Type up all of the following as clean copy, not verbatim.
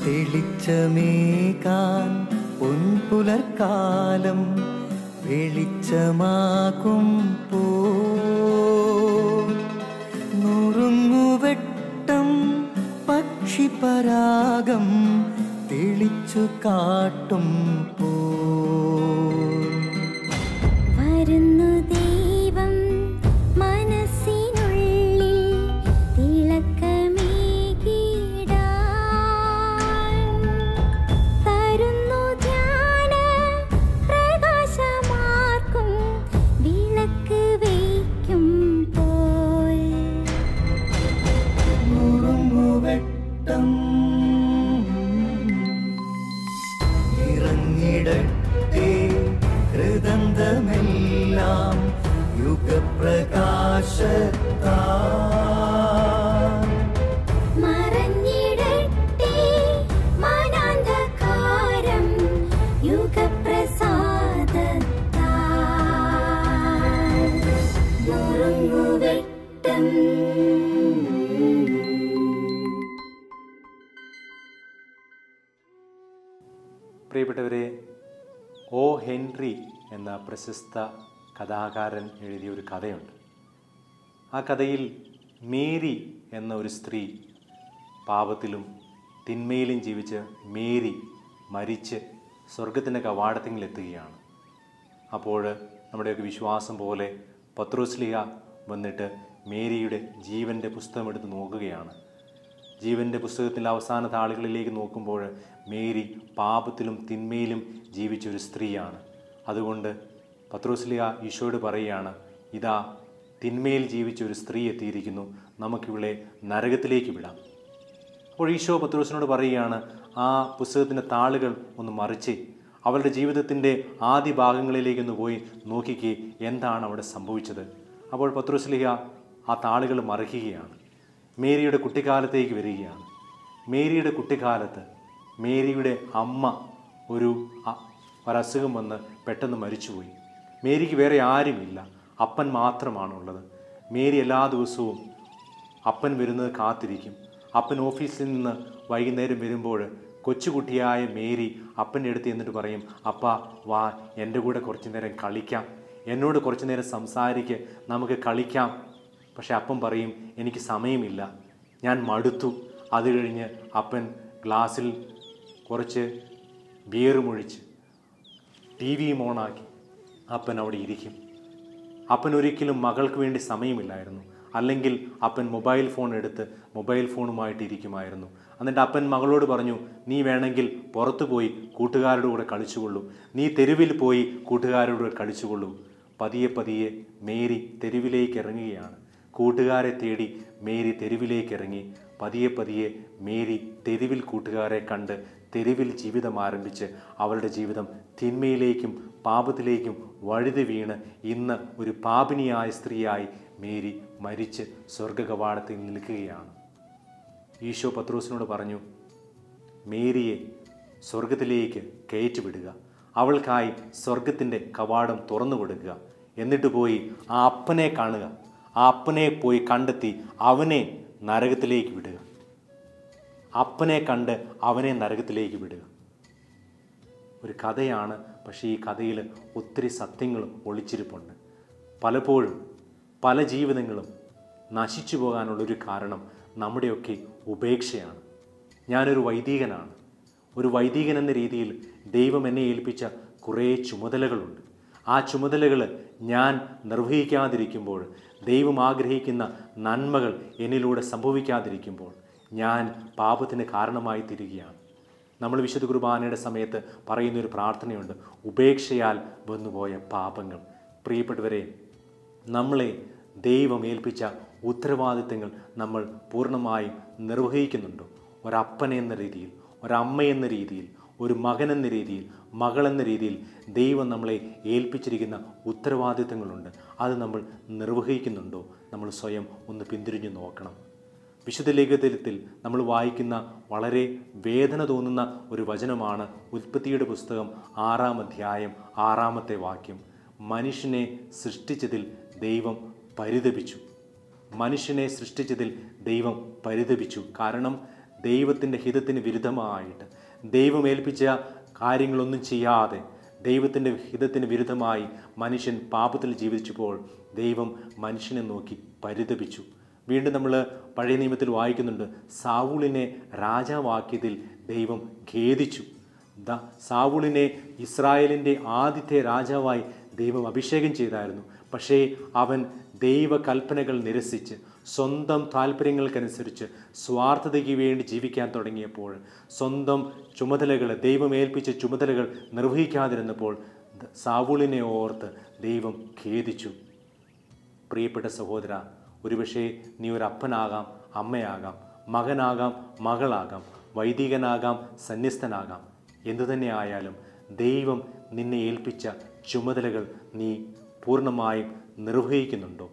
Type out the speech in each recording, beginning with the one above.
തെളിച്ചമേകാൻ പൊൻപുലർക്കാലം വെളിച്ചമാകുമ്പോ നുറുങ്ങുവെട്ടം പക്ഷിപരാഗം തെളിച്ചു കാട്ടുമ്പോ വരുന്നു ദൈവം മനസ്സിനുള്ളിൽ തിളക്കമേകിടാൻ തരുന്നു ധ്യാന പ്രകാശമാർക്കും വിളക്ക് വയ്ക്കുമ്പോൾ നുറുങ്ങുവെട്ടം ഇറങ്ങിടട്ടെ ഹൃദന്തമെല്ലാം യുഗപ്രകാശത്താൽ മറഞ്ഞിടട്ടെ മനാന്ധകാരം യുഗപ്രസാദത്താൽ നുറുങ്ങുവെട്ടം. പ്രിയപ്പെട്ടവരെ, ഒ ഹെൻറി എന്ന പ്രശസ്ത കഥാകാരൻ എഴുതിയ ഒരു കഥയുണ്ട്. ആ കഥയിൽ മേരി എന്ന ഒരു സ്ത്രീ, പാപത്തിലും തിന്മയിലും ജീവിച്ച് മേരി മരിച്ച് സ്വർഗത്തിൻ്റെ കവാടത്തിലെത്തുകയാണ്. അപ്പോൾ നമ്മുടെയൊക്കെ വിശ്വാസം പോലെ പത്രോസ്ലിഹ വന്നിട്ട് മേരിയുടെ ജീവൻ്റെ പുസ്തകം എടുത്ത് നോക്കുകയാണ്. ജീവൻ്റെ പുസ്തകത്തിൻ്റെ അവസാന താളുകളിലേക്ക് നോക്കുമ്പോൾ മേരി പാപത്തിലും തിന്മയിലും ജീവിച്ചൊരു സ്ത്രീയാണ്. അതുകൊണ്ട് പത്രോസ്ലിഹ ഈശോയോട് പറയുകയാണ്, ഇതാ തിന്മയിൽ ജീവിച്ച ഒരു സ്ത്രീ എത്തിയിരിക്കുന്നു, നമുക്കിവളെ നരകത്തിലേക്ക് വിടാം. അപ്പോൾ ഈശോ പത്രോസിനോട് പറയുകയാണ്, ആ പുസ്തകത്തിൻ്റെ താളുകൾ ഒന്ന് മറിച്ച് അവളുടെ ജീവിതത്തിൻ്റെ ആദ്യ ഭാഗങ്ങളിലേക്കൊന്ന് പോയി നോക്കിക്കേ, എന്താണ് അവിടെ സംഭവിച്ചത്. അപ്പോൾ പത്രോസ്ലിഹ ആ താളുകൾ മറിക്കുകയാണ്. മേരിയുടെ കുട്ടിക്കാലത്തേക്ക് വരികയാണ്. മേരിയുടെ കുട്ടിക്കാലത്ത് മേരിയുടെ അമ്മ ഒരസുഖം വന്ന് പെട്ടെന്ന് മരിച്ചുപോയി. മേരിക്ക് വേറെ ആരുമില്ല, അപ്പൻ മാത്രമാണുള്ളത്. മേരി എല്ലാ ദിവസവും അപ്പൻ വരുന്നത് കാത്തിരിക്കും. അപ്പൻ ഓഫീസിൽ നിന്ന് വൈകുന്നേരം വരുമ്പോൾ കൊച്ചുകുട്ടിയായ മേരി അപ്പൻ്റെ അടുത്ത് എന്നിട്ട് പറയും, അപ്പാ വാ, എൻ്റെ കൂടെ കുറച്ചു നേരം കളിക്കാം, എന്നോട് കുറച്ചു നേരം സംസാരിക്കുക, നമുക്ക് കളിക്കാം. പക്ഷെ അപ്പൻ പറയും, എനിക്ക് സമയമില്ല, ഞാൻ മടുത്തു. അത് കഴിഞ്ഞ് അപ്പൻ ഗ്ലാസ്സിൽ കുറച്ച് ബിയറുമൊഴിച്ച് ടി വിയും ഓണാക്കി അപ്പൻ അവിടെ ഇരിക്കും. അപ്പൻ ഒരിക്കലും മകൾക്ക് വേണ്ടി സമയമില്ലായിരുന്നു. അല്ലെങ്കിൽ അപ്പൻ മൊബൈൽ ഫോൺ എടുത്ത് മൊബൈൽ ഫോണുമായിട്ട് ഇരിക്കുമായിരുന്നു. എന്നിട്ട് അപ്പൻ മകളോട് പറഞ്ഞു, നീ വേണമെങ്കിൽ പുറത്തു പോയി കൂട്ടുകാരുടെ കൂടെ കളിച്ചുകൊള്ളൂ, നീ തെരുവിൽ പോയി കൂട്ടുകാരുടെ കൂടെ കളിച്ചുകൊള്ളൂ. പതിയെ പതിയെ മേരി തെരുവിലേക്ക് ഇറങ്ങുകയാണ്. കൂട്ടുകാരെ തേടി മേരി തെരുവിലേക്ക് ഇറങ്ങി. പതിയെ പതിയെ മേരി തെരുവിൽ കൂട്ടുകാരെ കണ്ട് തെരുവിൽ ജീവിതം ആരംഭിച്ച് അവളുടെ ജീവിതം തിന്മയിലേക്കും പാപത്തിലേക്കും വഴുതി വീണ് ഇന്ന് ഒരു പാപിനിയായ സ്ത്രീയായി മേരി മരിച്ച് സ്വർഗകവാടത്തിൽ നിൽക്കുകയാണ്. ഈശോ പത്രോസിനോട് പറഞ്ഞു, മേരിയെ സ്വർഗത്തിലേക്ക് കയറ്റിവിടുക, അവൾക്കായി സ്വർഗത്തിൻ്റെ കവാടം തുറന്നു കൊടുക്കുക. എന്നിട്ട് പോയി ആ അപ്പനെ കാണുക, ആ അപ്പനെ പോയി കണ്ടെത്തി അവനെ നരകത്തിലേക്ക് വിടുക. അപ്പനെ കണ്ട് അവനെ നരകത്തിലേക്ക് വിടുക. ഒരു കഥയാണ്, പക്ഷേ ഈ കഥയിൽ ഒത്തിരി സത്യങ്ങളും ഒളിച്ചിരിപ്പുണ്ട്. പലപ്പോഴും പല ജീവിതങ്ങളും നശിച്ചു പോകാനുള്ളൊരു കാരണം നമ്മുടെയൊക്കെ ഉപേക്ഷയാണ്. ഞാനൊരു വൈദികനാണ്. ഒരു വൈദികൻ എന്ന രീതിയിൽ ദൈവം എന്നെ ഏൽപ്പിച്ച കുറേ ചുമതലകളുണ്ട്. ആ ചുമതലകൾ ഞാൻ നിർവഹിക്കാതിരിക്കുമ്പോൾ, ദൈവം ആഗ്രഹിക്കുന്ന നന്മകൾ എന്നിലൂടെ സംഭവിക്കാതിരിക്കുമ്പോൾ ഞാൻ പാപത്തിന് കാരണമായി തീരുകയാണ്. നമ്മൾ വിശുദ്ധ കുർബാനയുടെ സമയത്ത് പറയുന്നൊരു പ്രാർത്ഥനയുണ്ട്, ഉപേക്ഷയാൽ വന്നുപോയ പാപങ്ങൾ. പ്രിയപ്പെട്ടവരെ, നമ്മളെ ദൈവം ഏൽപ്പിച്ച ഉത്തരവാദിത്തങ്ങൾ നമ്മൾ പൂർണ്ണമായും നിർവഹിക്കുന്നുണ്ടോ? ഒരപ്പൻ എന്ന രീതിയിൽ, ഒരമ്മ എന്ന രീതിയിൽ, ഒരു മകൻ എന്ന രീതിയിൽ, മകളെന്ന രീതിയിൽ ദൈവം നമ്മളെ ഏൽപ്പിച്ചിരിക്കുന്ന ഉത്തരവാദിത്തങ്ങളുണ്ട്. അത് നമ്മൾ നിർവഹിക്കുന്നുണ്ടോ? നമ്മൾ സ്വയം ഒന്ന് പിന്തിരിഞ്ഞു നോക്കണം. വിശുദ്ധ ലേഖനത്തിൽ നമ്മൾ വായിക്കുന്ന വളരെ വേദന തോന്നുന്ന ഒരു വചനമാണ് ഉൽപ്പത്തിയുടെ പുസ്തകം 6-ാം അധ്യായം 6-ാമത്തെ വാക്യം. മനുഷ്യനെ സൃഷ്ടിച്ചതിൽ ദൈവം പരിതപിച്ചു. മനുഷ്യനെ സൃഷ്ടിച്ചതിൽ ദൈവം പരിതപിച്ചു. കാരണം ദൈവത്തിൻ്റെ ഹിതത്തിന് വിരുദ്ധമായിട്ട് ദൈവം ഏൽപ്പിച്ച കാര്യങ്ങളൊന്നും ചെയ്യാതെ ദൈവത്തിൻ്റെ ഹിതത്തിന് വിരുദ്ധമായി മനുഷ്യൻ പാപത്തിൽ ജീവിച്ചപ്പോൾ ദൈവം മനുഷ്യനെ നോക്കി പരിതപിച്ചു. വീണ്ടും നമ്മൾ പഴയ നിയമത്തിൽ വായിക്കുന്നുണ്ട്, സാവൂളിനെ രാജാവാക്കിയതിൽ ദൈവം ഖേദിച്ചു. സാവൂളിനെ ഇസ്രായേലിൻ്റെ ആദ്യത്തെ രാജാവായി ദൈവം അഭിഷേകം ചെയ്തായിരുന്നു. പക്ഷേ അവൻ ദൈവകൽപ്പനകൾ നിരസിച്ച് സ്വന്തം താല്പര്യങ്ങൾക്കനുസരിച്ച് സ്വാർത്ഥതയ്ക്ക് വേണ്ടി ജീവിക്കാൻ തുടങ്ങിയപ്പോൾ, സ്വന്തം ചുമതലകൾ, ദൈവം ഏൽപ്പിച്ച ചുമതലകൾ നിർവഹിക്കാതിരുന്നപ്പോൾ സാവൂളിനെ ഓർത്ത് ദൈവം ഖേദിച്ചു. പ്രിയപ്പെട്ട സഹോദര, ഒരുപക്ഷെ നീ ഒരു അപ്പനാകാം, അമ്മയാകാം, മകനാകാം, മകളാകാം, വൈദികനാകാം, സന്യസ്തനാകാം. എന്തുതന്നെ ആയാലും ദൈവം നിന്നെ ഏൽപ്പിച്ച ചുമതലകൾ നീ പൂർണ്ണമായും നിർവഹിക്കുന്നുണ്ടോ?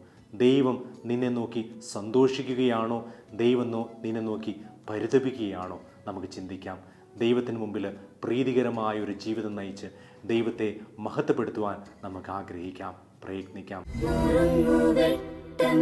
ദൈവം നിന്നെ നോക്കി സന്തോഷിക്കുകയാണോ? ദൈവം നിന്നെ നോക്കി പരിതപിക്കുകയാണോ? നമുക്ക് ചിന്തിക്കാം. ദൈവത്തിന് മുമ്പിൽ പ്രീതികരമായ ഒരു ജീവിതം നയിച്ച് ദൈവത്തെ മഹത്വപ്പെടുത്തുവാൻ നമുക്ക് ആഗ്രഹിക്കാം, പ്രയത്നിക്കാം. ഉറങ്ങുവെട്ടം